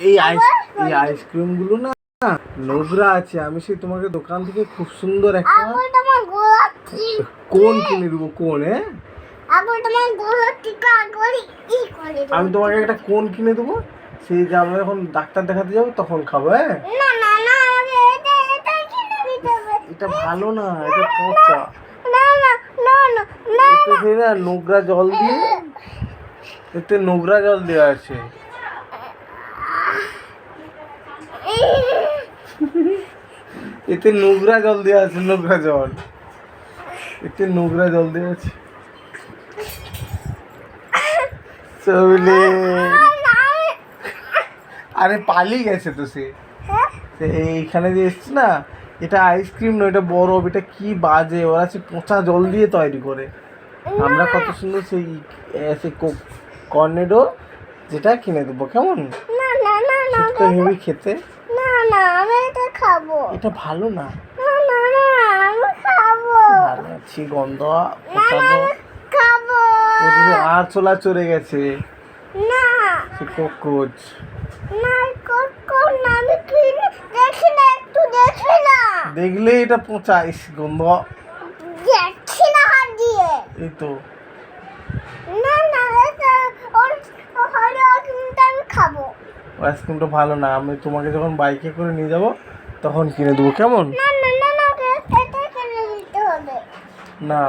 এই আইসক্রিমগুলো না নোংরা আছে। আমি সেই তোমাকে দোকান থেকে খুব সুন্দর একটা কোন কিনে দেবো। কোন? আমি তোমাকে একটা কোন কিনে দেবো, সেই যে আমরা যখন ডাক্তার দেখাতে যাবো তখন খাবো। হ্যাঁ, এটা ভালো না, এটা পচা। না, নোংরা জল দিয়ে, এতে নোংরা জল দেওয়া আছে। এতে নোংরা জল দেওয়া আছে, নোংরা জল। এতে নোংরা জল দেওয়া আছে। চলে, আরে পালিয়ে গেছে তো সে। এইখানে যে এসছে না, এটা আইসক্রিম নয়, এটা বরফ। এটা কি বাজে, ওরা সে পচা জল দিয়ে তৈরি করে। আমরা কত সুন্দর সেই কর্নেডো যেটা কিনে দেবো, কেমন? সেটা হেভি খেতে। এটা ভালো না, ভালো আছে গন্ধ, আর চোলা চড়ে গেছে সে ককরোচ। দেখলে এটা পচা, গন্ধ। এই তো আইসক্রিমটা ভালো না। আমি তোমাকে যখন বাইকে করে নিয়ে যাবো তখন কিনে দেবো, কেমন? না,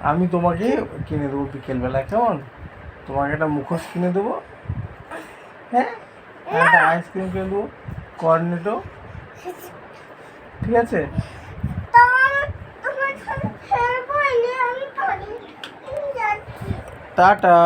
আমি তোমাকে কিনে দেবো বিকেলবেলা, কেমন? তোমাকে একটা মুখোশ কিনে দেবো। হ্যাঁ, একটা আইসক্রিম কিনে দেবো, কর্নেটো। ঠিক আছে? টাটা।